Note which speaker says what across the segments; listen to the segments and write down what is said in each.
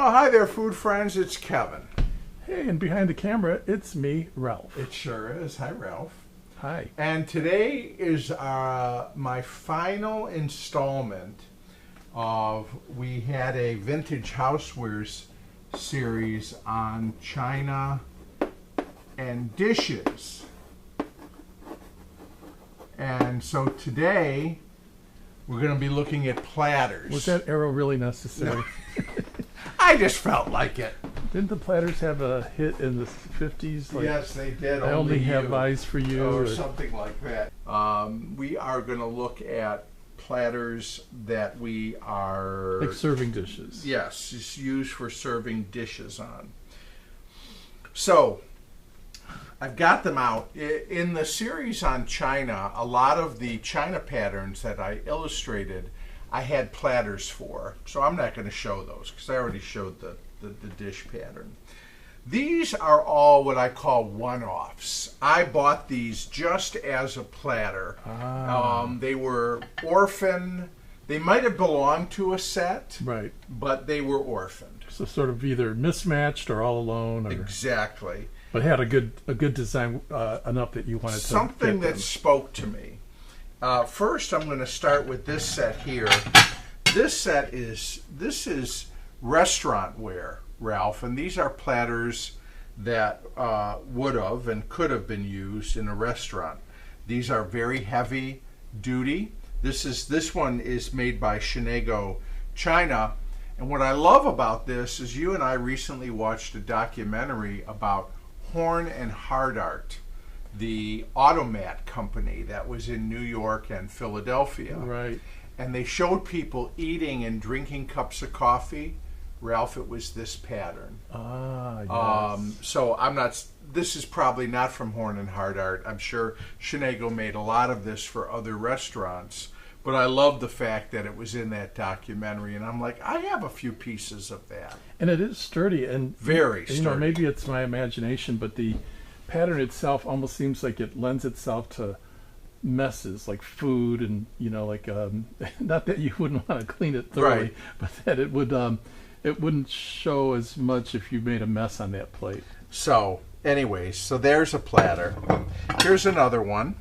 Speaker 1: Well, hi there, food friends. It's Kevin.
Speaker 2: Hey, and behind the camera, it's me, Ralph.
Speaker 1: It sure is. Hi, Ralph.
Speaker 2: Hi.
Speaker 1: And today is my final installment of, we had a vintage housewares series on china and dishes. And so today we're going to be looking at platters.
Speaker 2: Was that arrow really necessary?
Speaker 1: No. I just felt like it.
Speaker 2: Didn't the Platters have a hit in the 50s? Like,
Speaker 1: yes, they did.
Speaker 2: I only have eyes for you.
Speaker 1: Or something like that. We are going to look at platters that we are...
Speaker 2: like serving dishes.
Speaker 1: Yes, it's used for serving dishes on. So, I've got them out. In the series on China, a lot of the China patterns that I illustrated, I had platters for. So I'm not going to show those because I already showed the dish pattern. These are all what I call one-offs. I bought these just as a platter. They were orphaned. They might have belonged to a set,
Speaker 2: right? But
Speaker 1: they were orphaned.
Speaker 2: So sort of either mismatched or all alone. Or,
Speaker 1: exactly.
Speaker 2: But had a good design enough that you wanted
Speaker 1: something
Speaker 2: to
Speaker 1: that spoke to me. First, I'm going to start with this set here. This is restaurant ware, Ralph, and these are platters that would have and could have been used in a restaurant. These are very heavy duty. This one is made by Shinego China, and what I love about this is you and I recently watched a documentary about Horn and Hardart, the automat company that was in New York and Philadelphia.
Speaker 2: Right. And
Speaker 1: they showed people eating and drinking cups of coffee. Ralph, it was this pattern.
Speaker 2: Yes.
Speaker 1: So this is probably not from Horn and Hardart. I'm sure Shinego made a lot of this for other restaurants. But I love the fact that it was in that documentary. And I'm like, I have a few pieces of that.
Speaker 2: And it is sturdy. And
Speaker 1: very sturdy.
Speaker 2: You know, maybe it's my imagination, but the pattern itself almost seems like it lends itself to messes like food and, you know, like not that you wouldn't want to clean it thoroughly,
Speaker 1: right,
Speaker 2: but that it wouldn't show as much if you made a mess on that plate.
Speaker 1: So anyways, so there's a platter. Here's another one.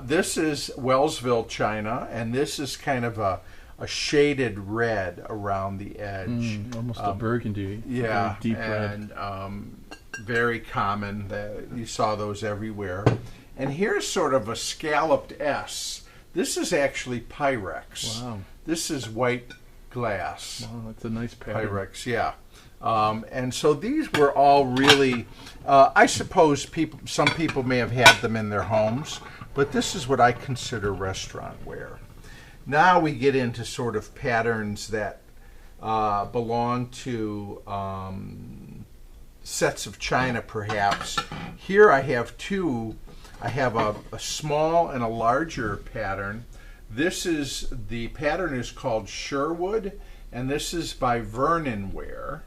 Speaker 1: This is Wellsville china, and this is kind of a shaded red around the edge,
Speaker 2: almost a burgundy.
Speaker 1: Yeah,
Speaker 2: deep
Speaker 1: and
Speaker 2: red.
Speaker 1: Very common. You saw those everywhere. And here's sort of a scalloped S. This is actually Pyrex.
Speaker 2: Wow.
Speaker 1: This is white glass.
Speaker 2: Wow, that's a nice pattern.
Speaker 1: Pyrex, yeah. And so these were all really, I suppose some people may have had them in their homes, but this is what I consider restaurant ware. Now we get into sort of patterns that belong to sets of china, perhaps. Here I have two. I have a small and a larger pattern. The pattern is called Sherwood, and this is by Vernon Ware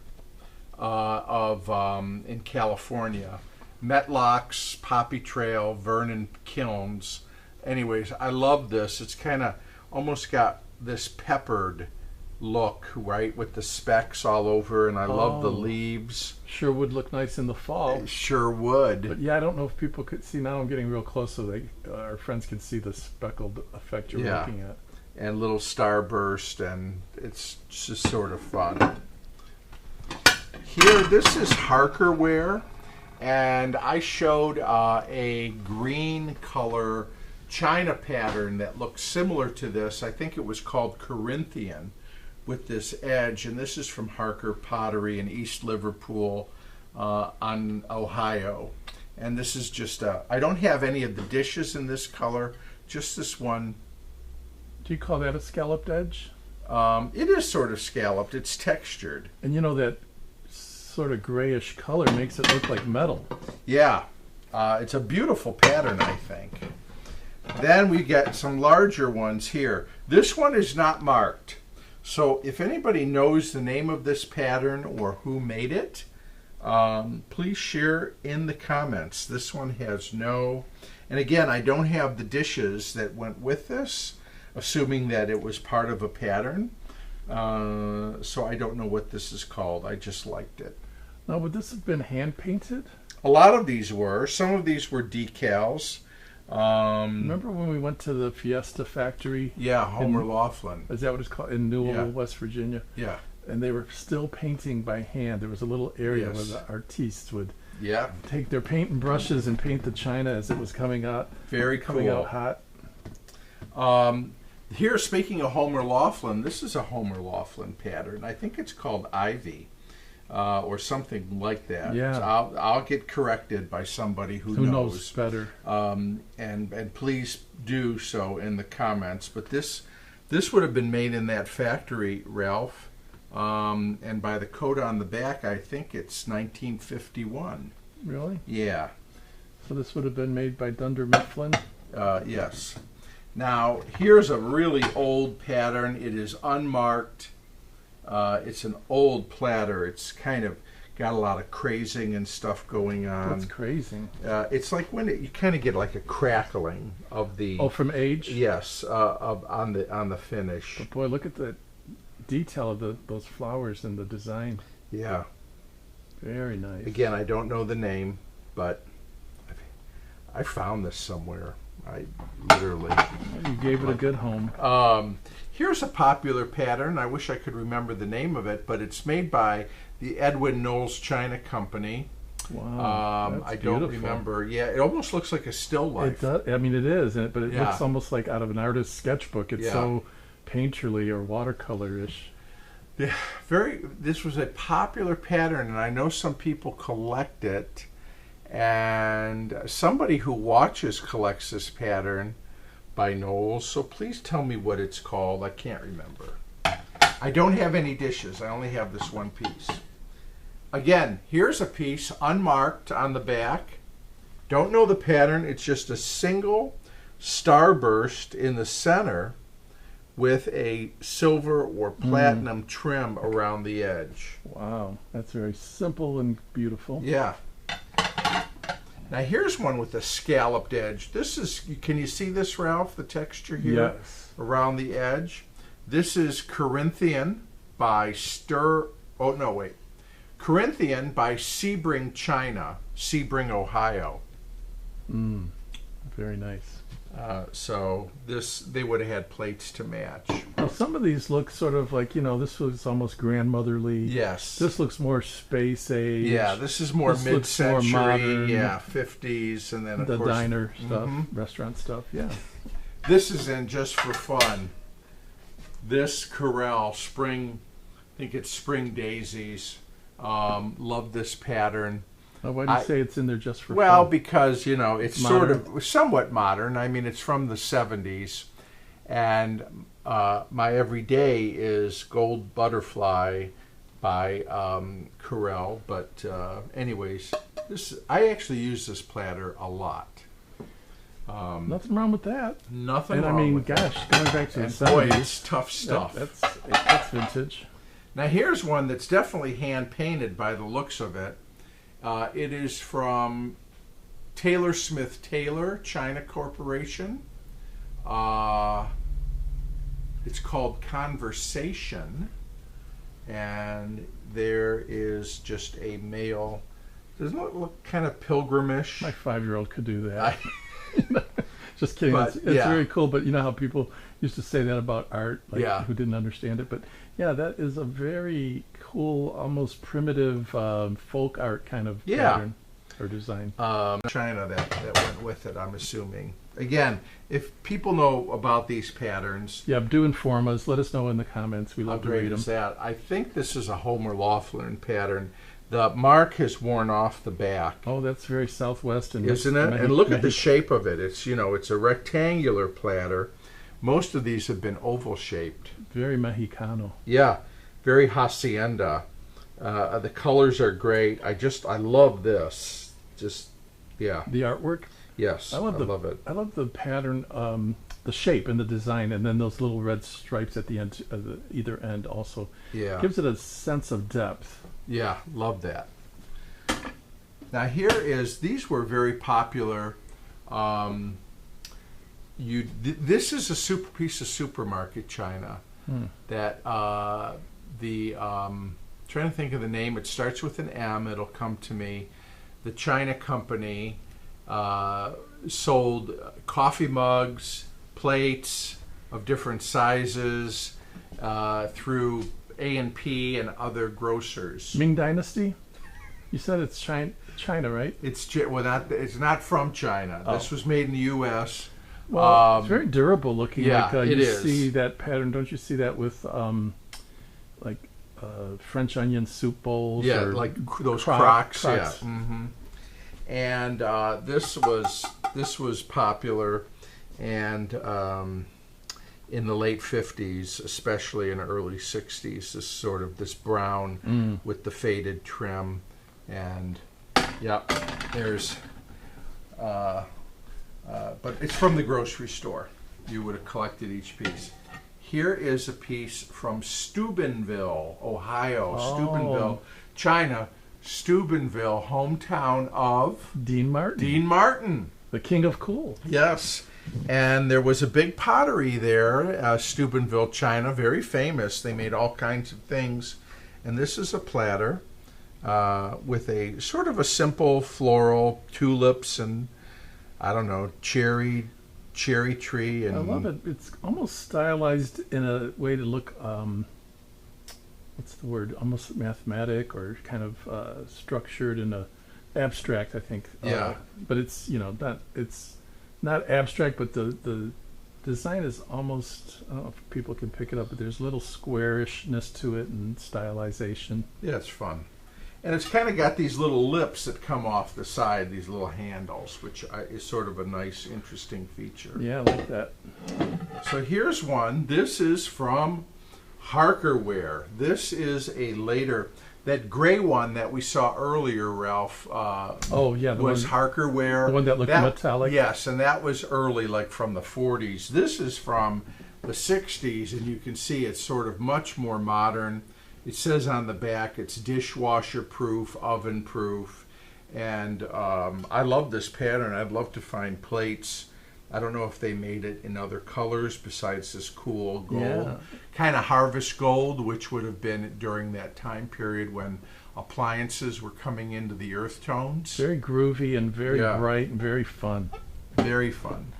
Speaker 1: in California. Metlocks, Poppy Trail, Vernon Kilns. Anyways, I love this. It's kind of almost got this peppered look, right, with the specks all over, and I love the leaves.
Speaker 2: Sure would look nice in the fall.
Speaker 1: It sure would.
Speaker 2: But yeah, I don't know if people could see. Now I'm getting real close so our friends can see the speckled effect you're looking at.
Speaker 1: And little starburst, and it's just sort of fun. Here, this is Harker ware, and I showed a green color china pattern that looked similar to this. I think it was called Corinthian, with this edge, and this is from Harker Pottery in East Liverpool on Ohio. And this is just I don't have any of the dishes in this color, just this one.
Speaker 2: Do you call that a scalloped edge?
Speaker 1: It is sort of scalloped. It's textured.
Speaker 2: And you know that sort of grayish color makes it look like metal.
Speaker 1: Yeah. It's a beautiful pattern, I think. Then we get some larger ones here. This one is not marked. So if anybody knows the name of this pattern or who made it, please share in the comments. This one has no, and again, I don't have the dishes that went with this, assuming that it was part of a pattern. So I don't know what this is called. I just liked it.
Speaker 2: Now, would this have been hand painted?
Speaker 1: A lot of these were. Some of these were decals.
Speaker 2: Remember when we went to the Fiesta factory?
Speaker 1: Yeah, Homer Laughlin.
Speaker 2: Is that what it's called? In Newell,
Speaker 1: Yeah.
Speaker 2: West Virginia?
Speaker 1: Yeah.
Speaker 2: And they were still painting by hand. There was a little area
Speaker 1: Yes.
Speaker 2: where the artistes would
Speaker 1: Yeah.
Speaker 2: take their paint and brushes and paint the china as it was coming out.
Speaker 1: Very
Speaker 2: Coming
Speaker 1: cool.
Speaker 2: out hot.
Speaker 1: Here, speaking of Homer Laughlin, this is a Homer Laughlin pattern. I think it's called Ivy, or something like that.
Speaker 2: Yeah.
Speaker 1: So I'll get corrected by somebody who
Speaker 2: knows better?
Speaker 1: And please do so in the comments. But this would have been made in that factory, Ralph. And by the code on the back, I think it's 1951.
Speaker 2: Really?
Speaker 1: Yeah.
Speaker 2: So this would have been made by Dunder Mifflin?
Speaker 1: Yes. Now, here's a really old pattern. It is unmarked. It's an old platter. It's kind of got a lot of crazing and stuff going on.
Speaker 2: That's crazy.
Speaker 1: It's like when you kind of get like a crackling of the.
Speaker 2: Oh, from age?
Speaker 1: Yes, on the finish.
Speaker 2: But boy, look at the detail of those flowers and the design.
Speaker 1: Yeah.
Speaker 2: Very nice.
Speaker 1: Again, I don't know the name, but I found this somewhere. I literally.
Speaker 2: You gave it a good home.
Speaker 1: Here's a popular pattern. I wish I could remember the name of it, but it's made by the Edwin Knowles China Company.
Speaker 2: Wow, that's
Speaker 1: I don't
Speaker 2: beautiful.
Speaker 1: remember. Yeah, it almost looks like a still life.
Speaker 2: It does. I mean, it is, but it
Speaker 1: Yeah.
Speaker 2: looks almost like out of an artist's sketchbook. It's
Speaker 1: Yeah.
Speaker 2: so painterly or watercolor-ish.
Speaker 1: Yeah, this was a popular pattern, and I know some people collect it. And somebody who watches collects this pattern by Knowles. So please tell me what it's called. I can't remember. I don't have any dishes. I only have this one piece. Again, here's a piece unmarked on the back. Don't know the pattern. It's just a single starburst in the center with a silver or platinum trim around the edge.
Speaker 2: Wow, that's very simple and beautiful.
Speaker 1: Yeah. Now here's one with a scalloped edge. This is, can you see this, Ralph, the texture here?
Speaker 2: Yes.
Speaker 1: Around the edge? This is Corinthian by Corinthian by Sebring China, Sebring, Ohio.
Speaker 2: Very nice.
Speaker 1: So they would have had plates to match.
Speaker 2: Well, some of these look sort of like, this was almost grandmotherly.
Speaker 1: Yes.
Speaker 2: This looks more space age.
Speaker 1: Yeah, this is more
Speaker 2: This looks more
Speaker 1: mid-century,
Speaker 2: modern.
Speaker 1: yeah, 50s, and then of
Speaker 2: The
Speaker 1: course
Speaker 2: diner stuff, restaurant stuff, yeah.
Speaker 1: this is in just for fun. This Corral Spring, I think it's Spring Daisies. Love this pattern.
Speaker 2: Now, why do you say it's in there just for
Speaker 1: Well,
Speaker 2: fun?
Speaker 1: because, it's sort of somewhat modern. I mean, it's from the 70s. And my everyday is Gold Butterfly by Corel. But anyways, I actually use this platter a lot.
Speaker 2: Nothing wrong with that.
Speaker 1: Nothing
Speaker 2: And I
Speaker 1: wrong
Speaker 2: mean,
Speaker 1: with
Speaker 2: gosh, going back to
Speaker 1: and
Speaker 2: the
Speaker 1: boy,
Speaker 2: 70s.
Speaker 1: it's tough stuff.
Speaker 2: That's vintage.
Speaker 1: Now here's one that's definitely hand painted by the looks of it. It is from Taylor Smith Taylor, China Corporation. It's called Conversation, and there is just a male. Doesn't it look kind of pilgrimish?
Speaker 2: My 5-year-old could do that. Just kidding.
Speaker 1: But,
Speaker 2: It's
Speaker 1: yeah.
Speaker 2: very cool, but you know how people used to say that about art, like,
Speaker 1: Yeah.
Speaker 2: who didn't understand it. But yeah, that is a very cool, almost primitive folk art kind of pattern or design.
Speaker 1: China that went with it, I'm assuming. Again, if people know about these patterns,
Speaker 2: Yeah, do inform us. Let us know in the comments. We
Speaker 1: how
Speaker 2: love to
Speaker 1: great
Speaker 2: read them.
Speaker 1: is that? I think this is a Homer Laughlin pattern. The mark has worn off the back.
Speaker 2: Oh, that's very Southwest and
Speaker 1: Isn't it? And look at the shape of it. It's it's a rectangular platter. Most of these have been oval shaped.
Speaker 2: very Mexicano.
Speaker 1: Yeah, very hacienda. The colors are great. I love this. Just yeah.
Speaker 2: The artwork.
Speaker 1: Yes, I love it.
Speaker 2: I love the pattern, the shape and the design, and then those little red stripes at the end, either end, also
Speaker 1: Yeah,
Speaker 2: gives it a sense of depth.
Speaker 1: yeah, love that. Now these were very popular. This is a piece of supermarket china. that trying to think of the name. It starts with an M. It'll come to me. The China company sold coffee mugs, plates of different sizes through A&P and other grocers.
Speaker 2: Ming Dynasty? You said it's China, right?
Speaker 1: It's not from China.
Speaker 2: Oh.
Speaker 1: This was made in the U.S.
Speaker 2: Well, it's very durable looking.
Speaker 1: Yeah,
Speaker 2: like,
Speaker 1: it
Speaker 2: you
Speaker 1: is.
Speaker 2: see that pattern. Don't you see that with French onion soup bowls?
Speaker 1: Yeah,
Speaker 2: or
Speaker 1: like those Crocs. Yeah.
Speaker 2: Crocs.
Speaker 1: Mm-hmm. And this was popular, and in the late 50s, especially in the early 60s, this brown with the faded trim, and there's. But it's from the grocery store. You would have collected each piece. Here is a piece from Steubenville, Ohio.
Speaker 2: Oh.
Speaker 1: Steubenville, China. Steubenville, hometown of
Speaker 2: Dean Martin.
Speaker 1: Dean Martin.
Speaker 2: The king of cool.
Speaker 1: Yes. And there was a big pottery there, Steubenville, China, very famous. They made all kinds of things. And this is a platter with a sort of a simple floral, tulips and, I don't know, cherry tree. And
Speaker 2: I love it. It's almost stylized in a way to look, what's the word? Almost mathematic or kind of structured in a abstract, I think.
Speaker 1: Yeah.
Speaker 2: But it's not abstract, but the design is almost, I don't know if people can pick it up, but there's a little squarishness to it and stylization.
Speaker 1: Yeah, it's fun. And it's kind of got these little lips that come off the side, these little handles, which is sort of a nice, interesting feature.
Speaker 2: Yeah, I like that.
Speaker 1: So here's one. This is from Housewares. This is a later, that gray one that we saw earlier, Ralph,
Speaker 2: Oh, yeah.
Speaker 1: was Housewares.
Speaker 2: The one that looked metallic?
Speaker 1: Yes, and that was early, like from the 40s. This is from the 60s, and you can see it's sort of much more modern. It says on the back it's dishwasher proof, oven proof, and I love this pattern. I'd love to find plates. I don't know if they made it in other colors besides this cool gold,
Speaker 2: Yeah.
Speaker 1: kind of harvest gold, which would have been during that time period when appliances were coming into the earth tones.
Speaker 2: Very groovy and very
Speaker 1: Yeah.
Speaker 2: bright and very fun.
Speaker 1: Very fun.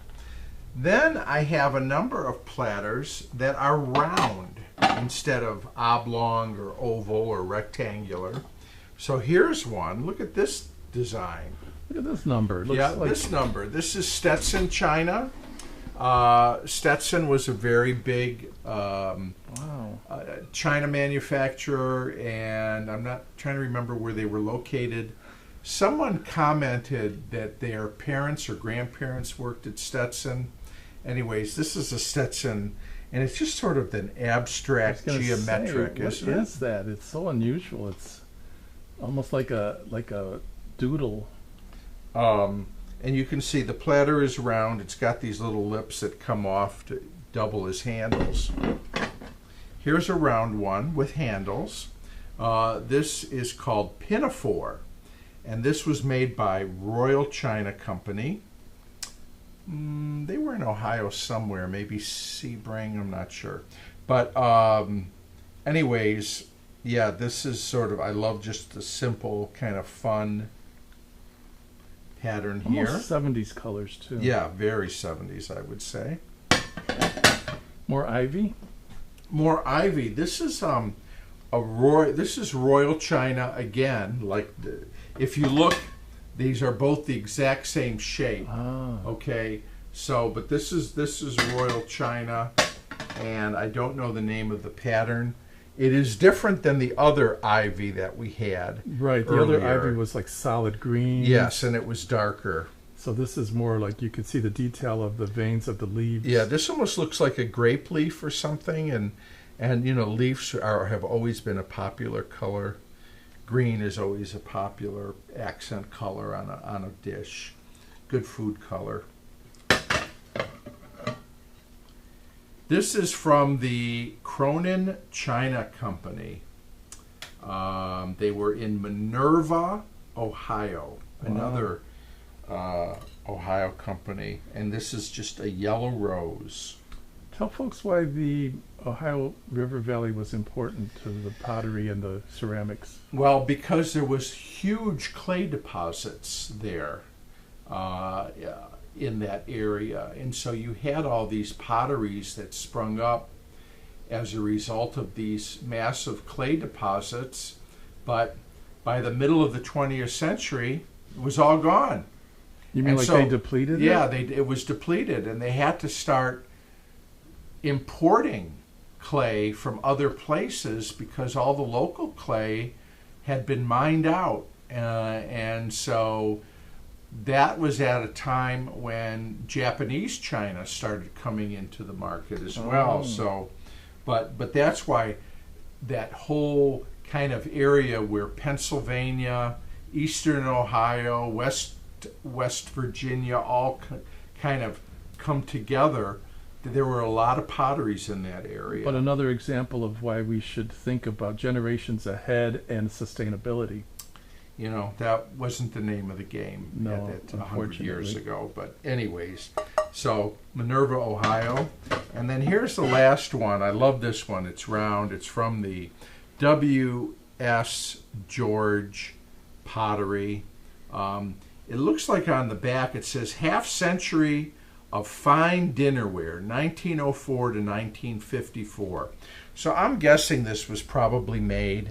Speaker 1: Then I have a number of platters that are round instead of oblong or oval or rectangular. So here's one. Look at this design.
Speaker 2: Look at this number. It looks like
Speaker 1: This number. This is Stetson, China. Stetson was a very big
Speaker 2: wow.
Speaker 1: China manufacturer, and I'm not trying to remember where they were located. Someone commented that their parents or grandparents worked at Stetson. Anyways, this is a Stetson, and it's just sort of an abstract geometric, isn't it?
Speaker 2: What is that? It's so unusual. It's almost like a doodle.
Speaker 1: And you can see the platter is round. It's got these little lips that come off to double as handles. Here's a round one with handles. This is called Pinafore, and this was made by Royal China Company. They were in Ohio somewhere, maybe Sebring, I'm not sure. But anyways, yeah, this is sort of, I love just the simple kind of fun pattern here.
Speaker 2: Almost 70s colors too.
Speaker 1: Yeah, very 70s, I would say.
Speaker 2: More ivy.
Speaker 1: More ivy. This is this is Royal China again. Like if you look, these are both the exact same shape.
Speaker 2: Ah.
Speaker 1: Okay, so but this is Royal China, and I don't know the name of the pattern. It is different than the other ivy that we had.
Speaker 2: Right. The
Speaker 1: earlier.
Speaker 2: other ivy was like solid green.
Speaker 1: Yes, and it was darker.
Speaker 2: So this is more like you could see the detail of the veins of the leaves.
Speaker 1: Yeah, this almost looks like a grape leaf or something, and you know, leaves have always been a popular color. Green is always a popular accent color on a dish. Good food color. This is from the Cronin China Company. They were in Minerva, Ohio.
Speaker 2: Wow.
Speaker 1: Another Ohio company, and this is just a yellow rose.
Speaker 2: Tell folks why the Ohio River Valley was important to the pottery and the ceramics.
Speaker 1: Well, because there was huge clay deposits there in that area, and so you had all these potteries that sprung up as a result of these massive clay deposits. But by the middle of the 20th century, it was all gone.
Speaker 2: You mean
Speaker 1: And
Speaker 2: like
Speaker 1: so,
Speaker 2: they depleted it?
Speaker 1: Yeah, it was depleted, and they had to start importing clay from other places because all the local clay had been mined out. And so that was at a time when Japanese china started coming into the market as well. So, but that's why that whole kind of area where Pennsylvania, Eastern Ohio, West Virginia all kind of come together. There were a lot of potteries in that area.
Speaker 2: But another example of why we should think about generations ahead and sustainability.
Speaker 1: You know, that wasn't the name of the game
Speaker 2: No,
Speaker 1: at that 100 years
Speaker 2: unfortunately.
Speaker 1: ago. But anyways, so Minerva, Ohio. And then here's the last one. I love this one. It's round. It's from the W.S. George Pottery. It looks like on the back it says half century of fine dinnerware, 1904 to 1954. So I'm guessing this was probably made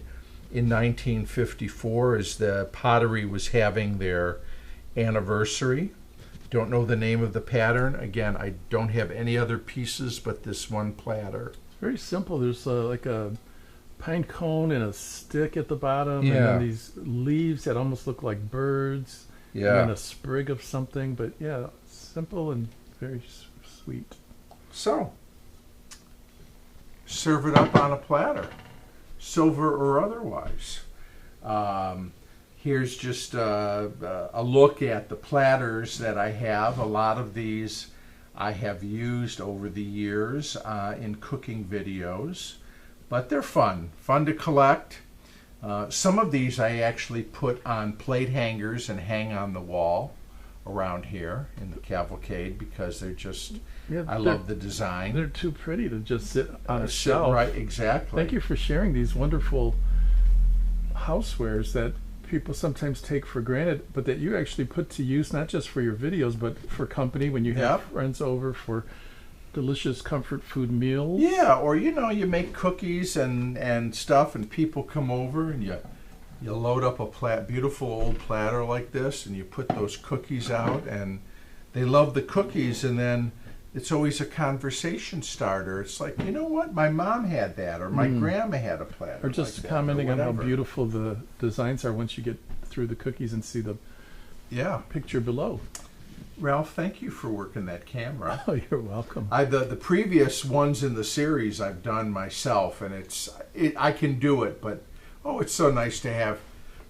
Speaker 1: in 1954 as the pottery was having their anniversary. Don't know the name of the pattern. Again, I don't have any other pieces but this one platter.
Speaker 2: It's very simple. There's like a pine cone and a stick at the bottom,
Speaker 1: Yeah.
Speaker 2: and then these leaves that almost look like birds, and then a sprig of something. But yeah, simple and very sweet.
Speaker 1: So, serve it up on a platter, silver or otherwise. Here's just a look at the platters that I have. A lot of these I have used over the years in cooking videos, but they're fun to collect. Some of these I actually put on plate hangers and hang on the wall around here in the cavalcade because they're just, I love the design.
Speaker 2: They're too pretty to just sit on a
Speaker 1: Sit
Speaker 2: shelf.
Speaker 1: right, exactly.
Speaker 2: Thank you for sharing these wonderful housewares that people sometimes take for granted, but that you actually put to use, not just for your videos, but for company when you have friends over for delicious comfort food meals.
Speaker 1: Yeah, or you make cookies and stuff, and people come over, and you load up a beautiful old platter like this, and you put those cookies out, and they love the cookies, and then it's always a conversation starter. It's like, you know what, my mom had that, or my grandma had a platter.
Speaker 2: Or just
Speaker 1: like that,
Speaker 2: commenting
Speaker 1: or
Speaker 2: on how
Speaker 1: whatever.
Speaker 2: beautiful the designs are once you get through the cookies and see the picture below.
Speaker 1: Ralph, thank you for working that camera.
Speaker 2: Oh, you're welcome.
Speaker 1: The previous ones in the series I've done myself, and I can do it, but it's so nice to have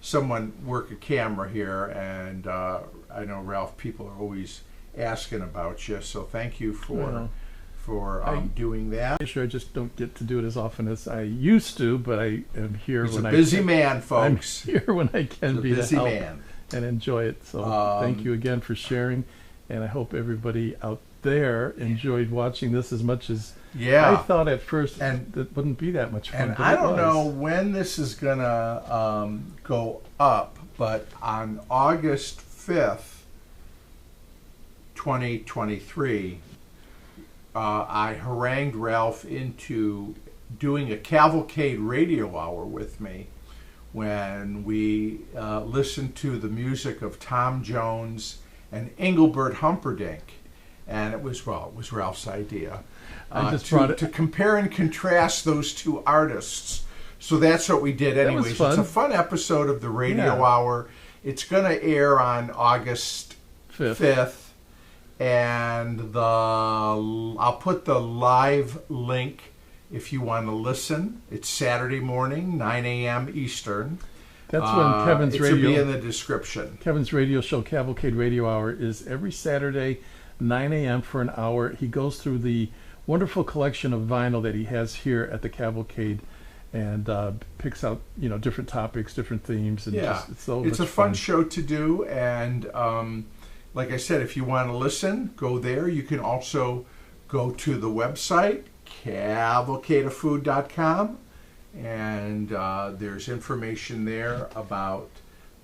Speaker 1: someone work a camera here, and I know, Ralph, people are always asking about you, so thank you for doing that.
Speaker 2: Sure, I just don't get to do it as often as I used to, but I am here
Speaker 1: He's
Speaker 2: when
Speaker 1: a
Speaker 2: I
Speaker 1: busy
Speaker 2: can.
Speaker 1: man,
Speaker 2: I'm
Speaker 1: folks.
Speaker 2: here when I can be to
Speaker 1: Busy
Speaker 2: help
Speaker 1: man.
Speaker 2: and enjoy it. So thank you again for sharing, and I hope everybody out there enjoyed watching this as much as I thought at first. And it wouldn't be that much fun.
Speaker 1: And
Speaker 2: but
Speaker 1: I
Speaker 2: it
Speaker 1: don't
Speaker 2: was.
Speaker 1: know when this is gonna go up, but on August 5th, 2023, I harangued Ralph into doing a cavalcade radio hour with me when we listened to the music of Tom Jones and Engelbert Humperdinck. And it was Ralph's idea to compare and contrast those two artists. So that's what we did anyways. It's a fun episode of the radio hour. It's going to air on August 5th. And I'll put the live link if you want to listen. It's Saturday morning, 9 a.m. Eastern.
Speaker 2: That's when Kevin's radio.
Speaker 1: It should be in the description.
Speaker 2: Kevin's radio show, Cavalcade Radio Hour, is every Saturday, 9 a.m. for an hour. He goes through the wonderful collection of vinyl that he has here at the Cavalcade, and picks out different topics, different themes, and it's a
Speaker 1: fun show to do. And like I said, if you want to listen, go there. You can also go to the website, cavalcadeoffood.com, and there's information there about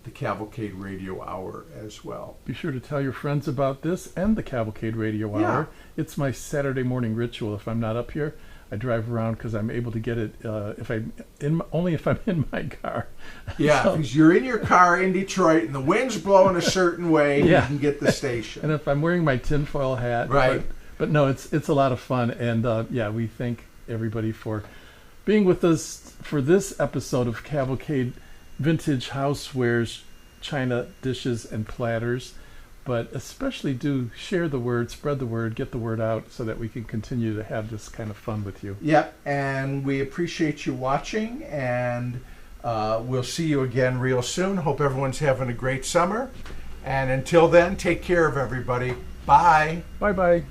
Speaker 1: the Cavalcade Radio Hour as well.
Speaker 2: Be sure to tell your friends about this and the Cavalcade Radio Hour.
Speaker 1: Yeah.
Speaker 2: It's my Saturday morning ritual. If I'm not up here, I drive around because I'm able to get it only if I'm in my car.
Speaker 1: Yeah,
Speaker 2: So-
Speaker 1: because you're in your car in Detroit and the wind's blowing a certain way,
Speaker 2: Yeah.
Speaker 1: you can get the station.
Speaker 2: And if I'm wearing my tinfoil hat,
Speaker 1: Right.
Speaker 2: But no, it's a lot of fun, and we thank everybody for being with us for this episode of Cavalcade Vintage Housewares, China Dishes and Platters. But especially do share the word, spread the word, get the word out so that we can continue to have this kind of fun with you.
Speaker 1: Yep, and we appreciate you watching, and we'll see you again real soon. Hope everyone's having a great summer. And until then, take care of everybody. Bye.
Speaker 2: Bye-bye.